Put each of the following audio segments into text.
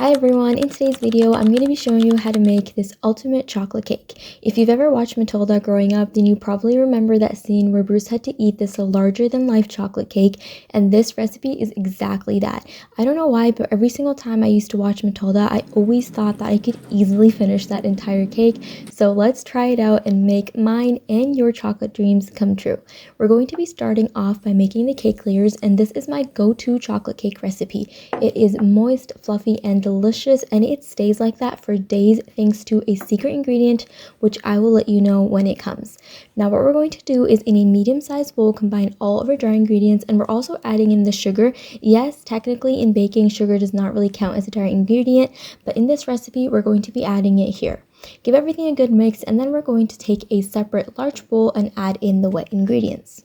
Hi everyone, in today's video I'm going to be showing you how to make this ultimate chocolate cake. If you've ever watched Matilda growing up, then you probably remember that scene where Bruce had to eat this larger than life chocolate cake, and this recipe is exactly that. I don't know why, but every single time I used to watch Matilda, I always thought that I could easily finish that entire cake. So let's try it out and make mine and your chocolate dreams come true. We're going to be starting off by making the cake layers, and this is my go-to chocolate cake recipe. It is moist, fluffy, and delicious, and it stays like that for days thanks to a secret ingredient, which I will let you know when it comes. Now what we're going to do is, in a medium-sized bowl, combine all of our dry ingredients, and we're also adding in the sugar. Yes, technically in baking, sugar does not really count as a dry ingredient, but in this recipe we're going to be adding it here. Give everything a good mix, and then we're going to take a separate large bowl and add in the wet ingredients.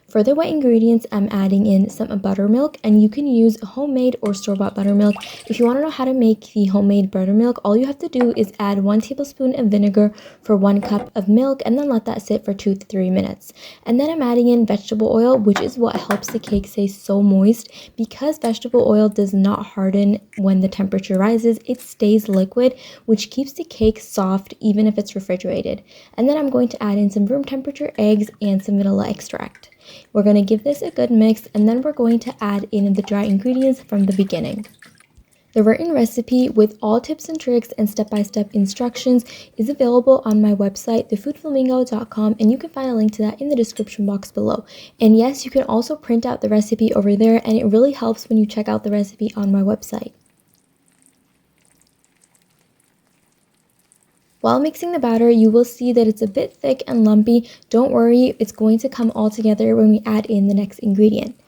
For the wet ingredients, I'm adding in some buttermilk, and you can use homemade or store-bought buttermilk. If you want to know how to make the homemade buttermilk, all you have to do is add 1 tablespoon of vinegar for 1 cup of milk, and then let that sit for 2 to 3 minutes. And then I'm adding in vegetable oil, which is what helps the cake stay so moist. Because vegetable oil does not harden when the temperature rises, it stays liquid, which keeps the cake soft even if it's refrigerated. And then I'm going to add in some room temperature eggs and some vanilla extract. We're going to give this a good mix, and then we're going to add in the dry ingredients from the beginning. The written recipe with all tips and tricks and step-by-step instructions is available on my website, thefoodflamingo.com, and you can find a link to that in the description box below. And yes, you can also print out the recipe over there, and it really helps when you check out the recipe on my website. While mixing the batter, you will see that it's a bit thick and lumpy. Don't worry, it's going to come all together when we add in the next ingredient.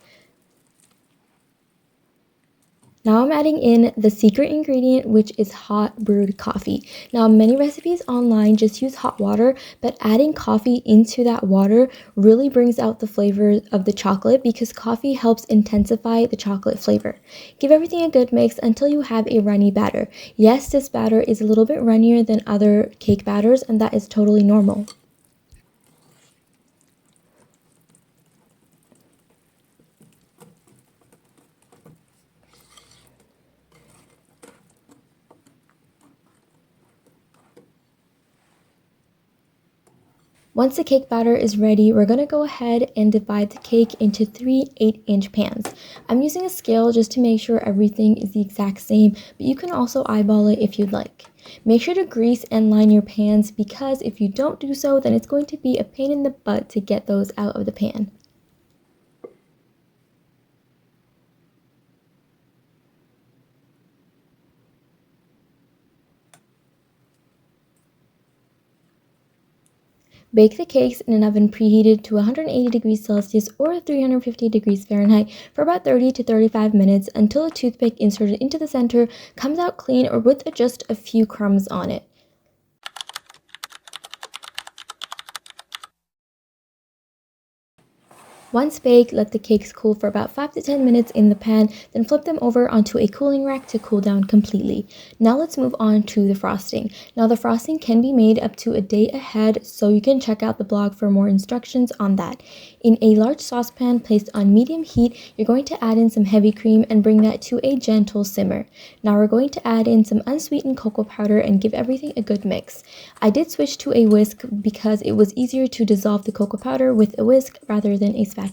Now I'm adding in the secret ingredient, which is hot brewed coffee. Now many recipes online just use hot water, but adding coffee into that water really brings out the flavor of the chocolate, because coffee helps intensify the chocolate flavor. Give everything a good mix until you have a runny batter. Yes, this batter is a little bit runnier than other cake batters, and that is totally normal. Once the cake batter is ready, we're going to go ahead and divide the cake into 3 8-inch pans. I'm using a scale just to make sure everything is the exact same, but you can also eyeball it if you'd like. Make sure to grease and line your pans, because if you don't do so, then it's going to be a pain in the butt to get those out of the pan. Bake the cakes in an oven preheated to 180 degrees Celsius or 350 degrees Fahrenheit for about 30 to 35 minutes, until a toothpick inserted into the center comes out clean or with just a few crumbs on it. Once baked, let the cakes cool for about 5 to 10 minutes in the pan, then flip them over onto a cooling rack to cool down completely. Now let's move on to the frosting. Now the frosting can be made up to a day ahead, so you can check out the blog for more instructions on that. In a large saucepan placed on medium heat, you're going to add in some heavy cream and bring that to a gentle simmer. Now we're going to add in some unsweetened cocoa powder and give everything a good mix. I did switch to a whisk because it was easier to dissolve the cocoa powder with a whisk rather than a spatula.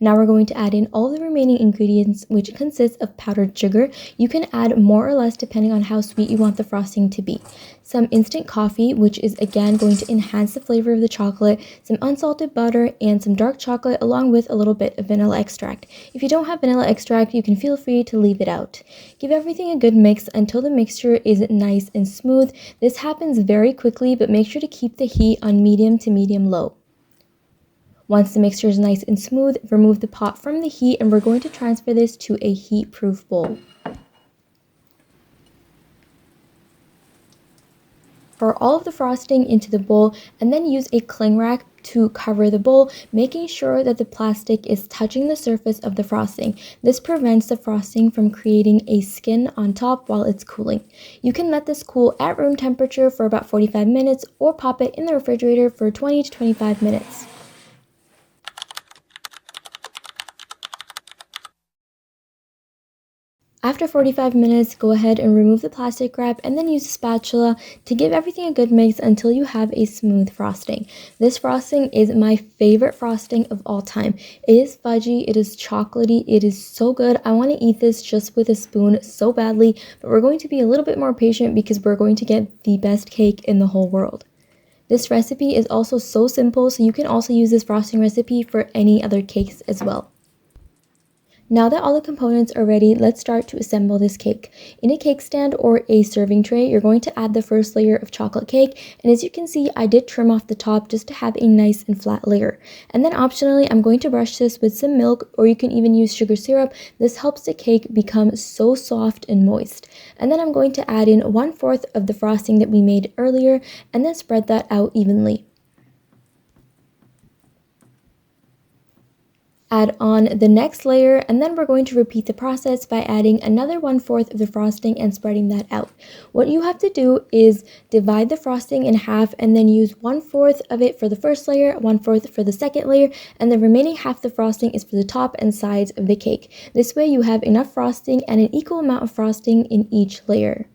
Now we're going to add in all the remaining ingredients, which consists of powdered sugar. You can add more or less depending on how sweet you want the frosting to be. Some instant coffee, which is again going to enhance the flavor of the chocolate, some unsalted butter, and some dark chocolate, along with a little bit of vanilla extract. If you don't have vanilla extract, you can feel free to leave it out. Give everything a good mix until the mixture is nice and smooth. This happens very quickly, but make sure to keep the heat on medium to medium-low. Once the mixture is nice and smooth, remove the pot from the heat, and we're going to transfer this to a heat-proof bowl. Pour all of the frosting into the bowl, and then use a cling wrap to cover the bowl, making sure that the plastic is touching the surface of the frosting. This prevents the frosting from creating a skin on top while it's cooling. You can let this cool at room temperature for about 45 minutes, or pop it in the refrigerator for 20 to 25 minutes. After 45 minutes, go ahead and remove the plastic wrap and then use a spatula to give everything a good mix until you have a smooth frosting. This frosting is my favorite frosting of all time. It is fudgy, it is chocolatey, it is so good. I want to eat this just with a spoon so badly, but we're going to be a little bit more patient because we're going to get the best cake in the whole world. This recipe is also so simple, so you can also use this frosting recipe for any other cakes as well. Now that all the components are ready, let's start to assemble this cake. In a cake stand or a serving tray, you're going to add the first layer of chocolate cake, and as you can see, I did trim off the top just to have a nice and flat layer. And then optionally, I'm going to brush this with some milk, or you can even use sugar syrup. This helps the cake become so soft and moist. And then I'm going to add in 1/4 of the frosting that we made earlier, and then spread that out evenly. Add on the next layer, and then we're going to repeat the process by adding another 1/4 of the frosting and spreading that out. What you have to do is divide the frosting in half and then use 1/4 of it for the first layer, 1/4 for the second layer, and the remaining half of the frosting is for the top and sides of the cake. This way you have enough frosting and an equal amount of frosting in each layer.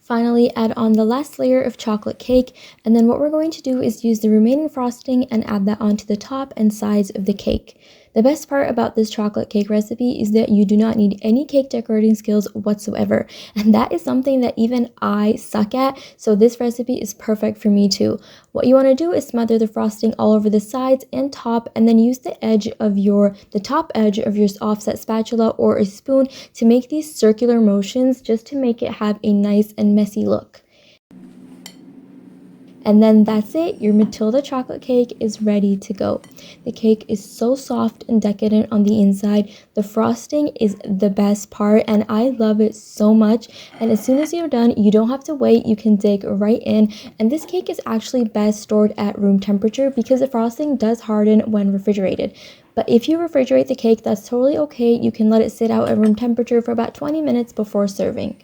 Finally, add on the last layer of chocolate cake, and then what we're going to do is use the remaining frosting and add that onto the top and sides of the cake. The best part about this chocolate cake recipe is that you do not need any cake decorating skills whatsoever, and that is something that even I suck at, so this recipe is perfect for me too. What you want to do is smother the frosting all over the sides and top, and then use the top edge of your offset spatula or a spoon to make these circular motions just to make it have a nice and messy look. And then that's it, your Matilda chocolate cake is ready to go. The cake is so soft and decadent on the inside. The frosting is the best part and I love it so much. And as soon as you're done, you don't have to wait, you can dig right in. And this cake is actually best stored at room temperature because the frosting does harden when refrigerated. But if you refrigerate the cake, that's totally okay. You can let it sit out at room temperature for about 20 minutes before serving.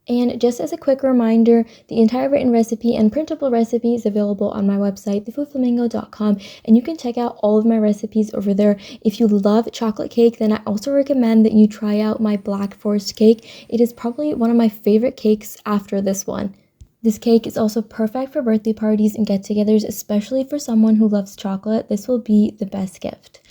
And just as a quick reminder, the entire written recipe and printable recipe is available on my website, thefoodflamingo.com, and you can check out all of my recipes over there. If you love chocolate cake, then I also recommend that you try out my Black Forest cake. It is probably one of my favorite cakes after this one. This cake is also perfect for birthday parties and get-togethers, especially for someone who loves chocolate. This will be the best gift.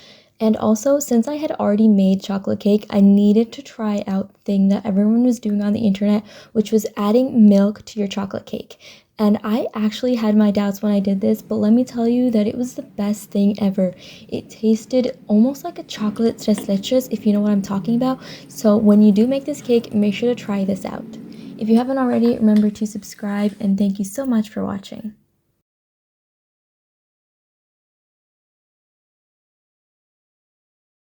And also, since I had already made chocolate cake, I needed to try out the thing that everyone was doing on the internet, which was adding milk to your chocolate cake. And I actually had my doubts when I did this, but let me tell you that it was the best thing ever. It tasted almost like a chocolate tres leches, if you know what I'm talking about. So when you do make this cake, make sure to try this out. If you haven't already, remember to subscribe, and thank you so much for watching.